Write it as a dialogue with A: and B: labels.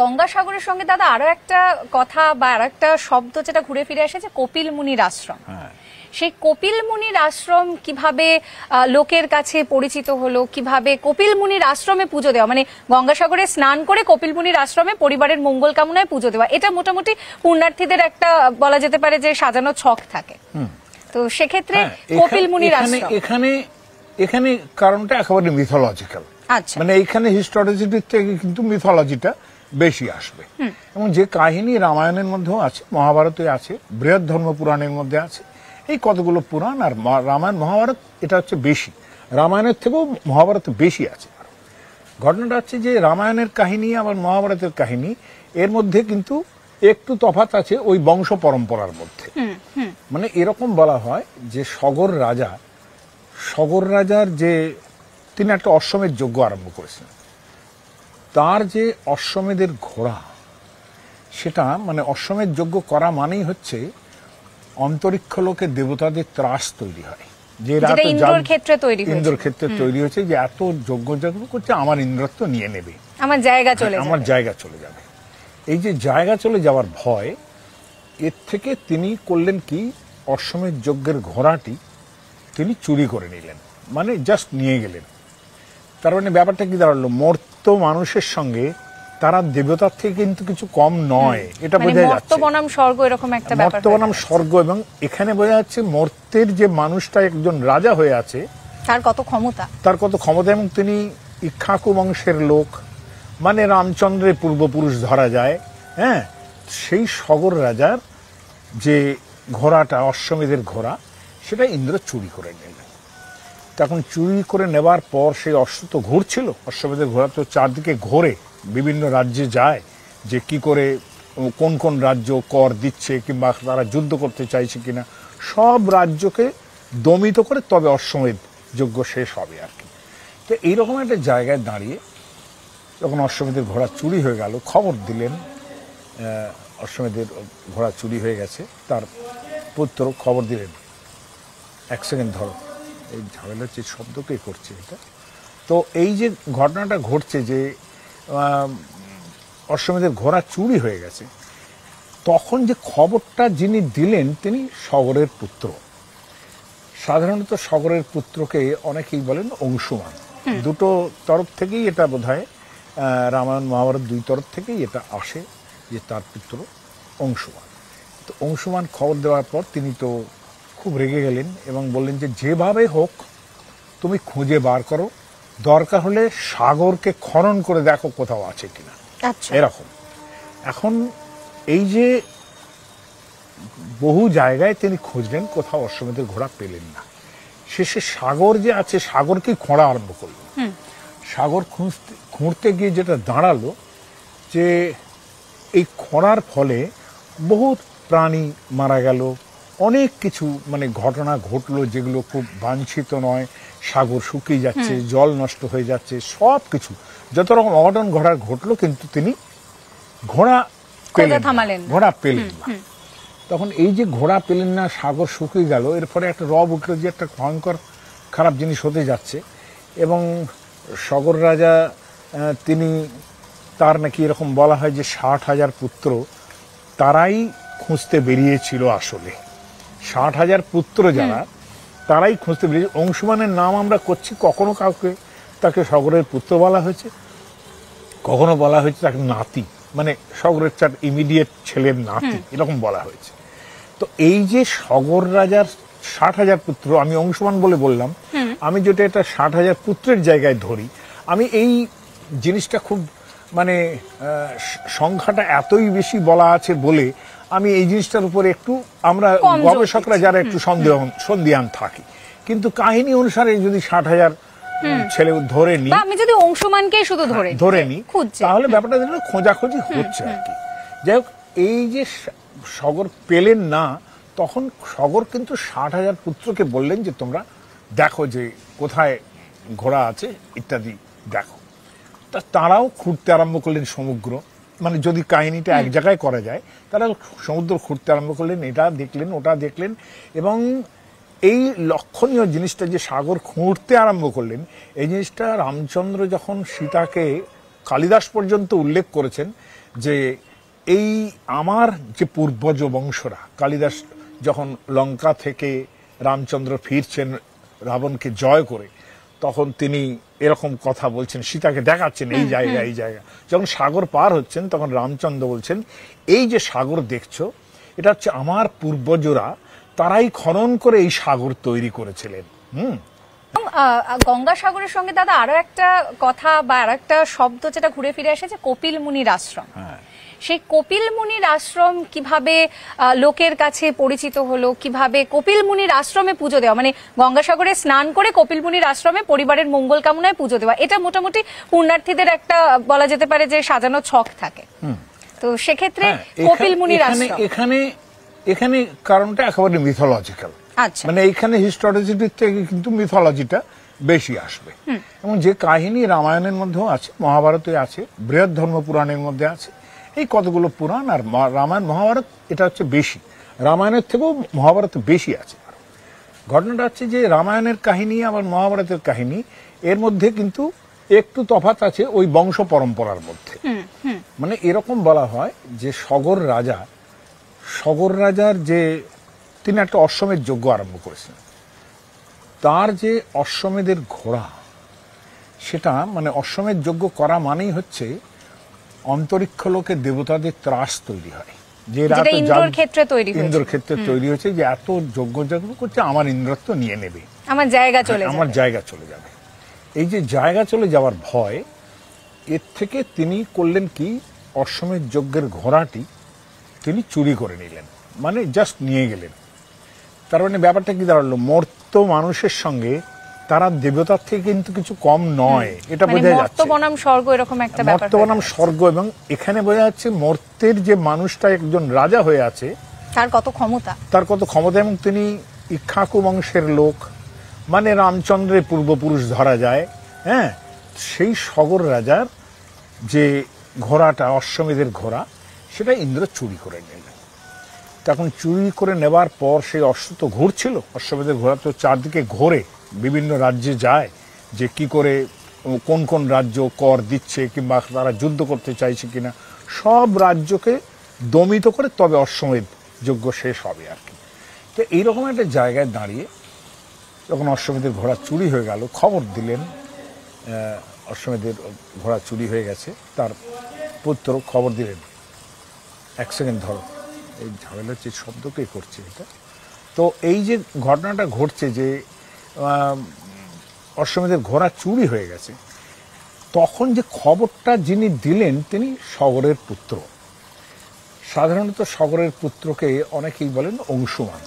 A: গঙ্গাসাগরের সঙ্গে দাদা আরো একটা কথা বা আরো একটা শব্দ যেটা ঘুরে ফিরে আসে যে কপিল মুনির আশ্রম। সেই কপিল মুনির আশ্রম কিভাবে লোকের কাছে পরিচিত হলো, কিভাবে কপিল মুনির আশ্রমে পুজো দেওয়া, মানে গঙ্গাসাগরে স্নান করে কপিল মুনির আশ্রমে পরিবারের মঙ্গল কামনায় পুজো দেওয়া, এটা মোটামুটি পুণ্যার্থীদের একটা বলা যেতে পারে যে সাজানো ছক থাকে। তো সেক্ষেত্রে কপিল মুনির আশ্রম
B: এখানে কারণটা একেবারে মিথোলজিক্যাল।
A: আচ্ছা,
B: মানে এইখানে হিস্টোরিসিটির থেকে কিন্তু মিথোলজিটা বেশি আসবে, এবং যে কাহিনী রামায়ণের মধ্যেও আছে, মহাভারতে আছে, বৃহৎ ধর্ম পুরাণের মধ্যে আছে, এই কতগুলো পুরাণ আর রামায়ণ মহাভারত এটা হচ্ছে বেশি, রামায়ণের থেকেও মহাভারত বেশি আছে। ঘটনাটা হচ্ছে যে রামায়ণের কাহিনী আবার মহাভারতের কাহিনী এর মধ্যে কিন্তু একটু তফাৎ আছে ওই বংশ পরম্পরার মধ্যে। মানে এরকম বলা হয় যে সগর রাজার যে তিনি একটা অশ্বমেধ যজ্ঞ আরম্ভ করেছেন, তার যে অশ্বমেধের ঘোড়া, সেটা মানে অশ্বমেধ যজ্ঞ করা মানেই হচ্ছে অন্তরিক্ষ লোকে দেবতাদের ত্রাস তৈরি হয়, যে
A: ইন্দ্রর ক্ষেত্রে
B: তৈরি হয়েছে যে এত যজ্ঞ করছে আমার ইন্দ্রত্ব নিয়ে নেবে,
A: আমার জায়গা চলে যাবে।
B: এই যে জায়গা চলে যাওয়ার ভয়, এর থেকে তিনি করলেন কি, অশ্বমেধ যজ্ঞের ঘোড়াটি তিনি চুরি করে নিলেন, মানে জাস্ট নিয়ে গেলেন। তার মানে ব্যাপারটা কি দাঁড়ালো, মর্ত মানুষের সঙ্গে তারা দেবতার থেকে কিন্তু কিছু কম নয়, এটা বোঝা যাচ্ছে।
A: মর্ত বনাম স্বর্গ এরকম একটা ব্যাপার,
B: মর্ত বনাম স্বর্গ, এবং এখানে বোঝা যাচ্ছে মর্তের যে মানুষটা একজন রাজা হয়ে আছে
A: তার কত ক্ষমতা, এবং তিনি ইক্ষ্বাকু বংশের লোক, মানে রামচন্দ্রের পূর্বপুরুষ ধরা যায়। হ্যাঁ, সেই সগর রাজার যে ঘোড়াটা, অশ্বমেধের ঘোড়া, সেটা ইন্দ্র চুরি করে নিলেন। তখন চুরি করে নেবার পর সেই অশ্ব তো ঘুরছিল, অশ্বমেধের ঘোড়া তো চারদিকে ঘোরে, বিভিন্ন রাজ্যে যায় যে কি করে কোন কোন রাজ্য কর দিচ্ছে কিংবা তারা যুদ্ধ করতে চাইছে কিনা, সব রাজ্যকে দমিত করে তবে অশ্বমেধ যজ্ঞ শেষ হবে আর কি। তো এইরকম একটা জায়গায় দাঁড়িয়ে যখন অশ্বমেধের ঘোড়া চুরি হয়ে গেল, খবর দিলেন অশ্বমেধের ঘোড়া চুরি হয়ে গেছে, তার পুত্র খবর দিলেন। এক সেকেন্ড ধরো, এই ঝামেলা যে শব্দকে করছে এটা। তো এই যে ঘটনাটা ঘটছে যে অশ্বমেধের ঘোড়া চুরি হয়ে গেছে, তখন যে খবরটা যিনি দিলেন তিনি সগরের পুত্র। সাধারণত সগরের পুত্রকে অনেকেই বলেন অংশুমান, দুটো তরফ থেকেই এটা বোধহয় রামায়ণ মহাভারত দুই তরফ থেকেই এটা আসে যে তার পুত্র অংশুমান। তো অংশুমান খবর দেওয়ার পর তিনি তো খুব রেগে গেলেন এবং বললেন যে যেভাবে হোক তুমি খুঁজে বার করো, দরকার হলে সাগরকে খনন করে দেখো কোথাও আছে কিনা, এরকম। এখন এই যে বহু জায়গায় তিনি খুঁজলেন, কোথাও অশ্বমেধের ঘোড়া পেলেন না। শেষে সাগর যে আছে, সাগরকেই খোঁড়া আরম্ভ করলেন। সাগর খুঁড়তে গিয়ে যেটা দাঁড়ালো যে এই খোঁড়ার ফলে বহু প্রাণী মারা গেল, অনেক কিছু মানে ঘটনা ঘটলো যেগুলো খুব বাঞ্ছিত নয়। সাগর শুকিয়ে যাচ্ছে, জল নষ্ট হয়ে যাচ্ছে, সব কিছু যত রকম অঘটন ঘটলো, কিন্তু তিনি ঘোড়া পেলেন না। তখন এই যে ঘোড়া পেলেন না, সাগর শুকিয়ে গেল, এর ফলে একটা রব উঠলো যে একটা ভয়ঙ্কর খারাপ জিনিস হতে যাচ্ছে। এবং সগর রাজা তিনি, তার নাকি এরকম বলা হয় যে 60,000 পুত্র তারাই খুঁজতে বেরিয়েছিল। আসলে 60,000 পুত্র যারা, তারাই খুঁজতে বেরিয়েছে। অংশুমানের নাম আমরা করছি, কখনো কাউকে তাকে সগরের পুত্র বলা হয়েছে, কখনো বলা হয়েছে তাকে নাতি, মানে সগরের চার ইমিডিয়েট ছেলের নাতি, এরকম বলা হয়েছে। তো এই যে সগর রাজার 60,000 পুত্র, আমি অংশুমান বলে বললাম, আমি যেটা এটা 60,000 পুত্রের জায়গায় ধরি, আমি এই জিনিসটা খুব মানে সংখ্যাটা এতই বেশি বলা আছে বলে আমি এই জিনিসটার উপরে একটু, আমরা গবেষকরা যারা একটু সন্দিহান থাকি, কিন্তু কাহিনী অনুসারে যদি 60,000 ছেলে ধরে নি, আমি যদি অংশুমানকে শুধু ধরে নি,
B: তাহলে ব্যাপারটা খোঁজাখুঁজি হচ্ছে আর কি। যাই হোক, এই যে সগর পেলেন না, তখন সগর কিন্তু 60,000 পুত্রকে বললেন যে তোমরা দেখো যে কোথায় ঘোড়া আছে ইত্যাদি দেখো। তারাও খুঁড়তে আরম্ভ করলেন সমুদ্র, মানে যদি কাহিনীটা এক জায়গায় করা যায়, তারা সমুদ্র খুঁড়তে আরম্ভ করলেন, এটা দেখলেন ওটা দেখলেন। এবং এই লক্ষণীয় জিনিসটা যে সাগর খুঁড়তে আরম্ভ করলেন, এই জিনিসটা রামচন্দ্র যখন সীতাকে
A: কালিদাস পর্যন্ত উল্লেখ করেছেন যে এই আমার যে পূর্বজ বংশরা, কালিদাস যখন লঙ্কা থেকে রামচন্দ্র ফিরছেন রাবণকে জয় করে, তখন তিনি এরকম কথা বলছেন, সীতাকে দেখাচ্ছেন এই জায়গা এই জায়গা। যখন সাগর পার হচ্ছেন তখন রামচন্দ্র বলছেন এই যে সাগর দেখছো এটা হচ্ছে আমার পূর্বজরা, তারাই খনন করে এই সাগর তৈরি করেছিলেন।
C: গঙ্গাসাগরের সঙ্গে দাদা আরো একটা কথা বা আরো একটা শব্দ যেটা ঘুরে ফিরে এসেছে, কপিল মুনির আশ্রম। সেই কপিল মুনির আশ্রম কিভাবে লোকের কাছে পরিচিত হলো, কিভাবে কপিল মুনির আশ্রমে পুজো দেওয়া, মানে গঙ্গাসাগরে স্নান করে কপিল মুনির আশ্রমে পরিবারের মঙ্গল কামনায় পুজো দেওয়া, এটা মোটামুটি পুণ্যার্থীদের একটা বলা যেতে পারে যে সাজানো ছক থাকে। তো সেক্ষেত্রে কপিল মুনির আশ্রম
A: এখানে কারণটা একেবারে মিথোলজিক্যাল।
C: আচ্ছা,
A: মানে এইখানে হিস্টোরিসিটির থেকে কিন্তু মিথোলজিটা বেশি আসবে। এবং যে কাহিনী রামায়ণের মধ্যেও আছে, মহাভারতে আছে, বৃহৎ ধর্ম পুরাণের মধ্যে আছে, এই কতগুলো পুরাণ আর রামায়ণ মহাভারত এটা হচ্ছে বেশি, রামায়ণের থেকেও মহাভারত বেশি আছে। ঘটনাটা হচ্ছে যে রামায়ণের কাহিনী আবার মহাভারতের কাহিনী এর মধ্যে কিন্তু একটু তফাৎ আছে ওই বংশ পরম্পরার মধ্যে। মানে এরকম বলা হয় যে সগর রাজার যে তিনি একটা অশ্বমেধ যজ্ঞ আরম্ভ করেছেন, তার যে অশ্বমেধের ঘোড়া, সেটা মানে অশ্বমেধ যজ্ঞ করা মানেই হচ্ছে অন্তরিক্ষ লোকে দেবতাদের ত্রাস তৈরি হয়, যে
C: ইন্দ্রর ক্ষেত্রে
A: তৈরি হয়েছে যে এত যজ্ঞ করছে আমার ইন্দ্রত্ব নিয়ে নেবে,
C: আমার জায়গা
A: চলে যাবে। এই যে জায়গা চলে যাওয়ার ভয়, এর থেকে তিনি করলেন কি, অশ্বমেধ যজ্ঞের ঘোড়াটি তিনি চুরি করে নিলেন, মানে জাস্ট নিয়ে গেলেন। তার মানে ব্যাপারটা কি দাঁড়ালো, মর্ত মানুষের সঙ্গে তারা দেবতার থেকে কিন্তু কিছু কম নয়, এটা বোঝা যাচ্ছে।
C: মর্ত বনাম স্বর্গ এরকম একটা ব্যাপার,
A: মর্ত বনাম স্বর্গ। এবং এখানে বোঝা যাচ্ছে মর্তের যে মানুষটা একজন রাজা হয়ে আছে
C: তার কত ক্ষমতা, এবং তিনি ইক্ষ্বাকু বংশের লোক, মানে রামচন্দ্রের পূর্বপুরুষ ধরা যায়। হ্যাঁ, সেই সগর রাজার যে ঘোড়াটা, অশ্বমেধের ঘোড়া, সেটা ইন্দ্র চুরি করে নিলেন। তখন চুরি করে নেবার পর সেই অশ্ব তো ঘুরছিল, অশ্বমেধের ঘোড়া তো চারদিকে ঘোরে, বিভিন্ন রাজ্যে যায় যে কি করে কোন কোন রাজ্য কর দিচ্ছে কিংবা তারা যুদ্ধ করতে চাইছে কিনা, সব রাজ্যকে দমিত করে তবে অশ্বমেধ যজ্ঞ শেষ হবে আর কি। তো এইরকম একটা জায়গায় দাঁড়িয়ে যখন অশ্বমেধের ঘোড়া চুরি হয়ে গেল, খবর দিলেন অশ্বমেধের ঘোড়া চুরি হয়ে গেছে, তার পুত্র খবর দিলেন। এক সেকেন্ড ধরো, এই ঝামেলার যে শব্দকে করছে এটা। তো এই যে ঘটনাটা ঘটছে যে অশ্বমেধের ঘোড়া চুরি হয়ে গেছে, তখন যে খবরটা যিনি দিলেন তিনি সগরের পুত্র। সাধারণত সগরের পুত্রকে অনেকেই বলেন অংশুমান।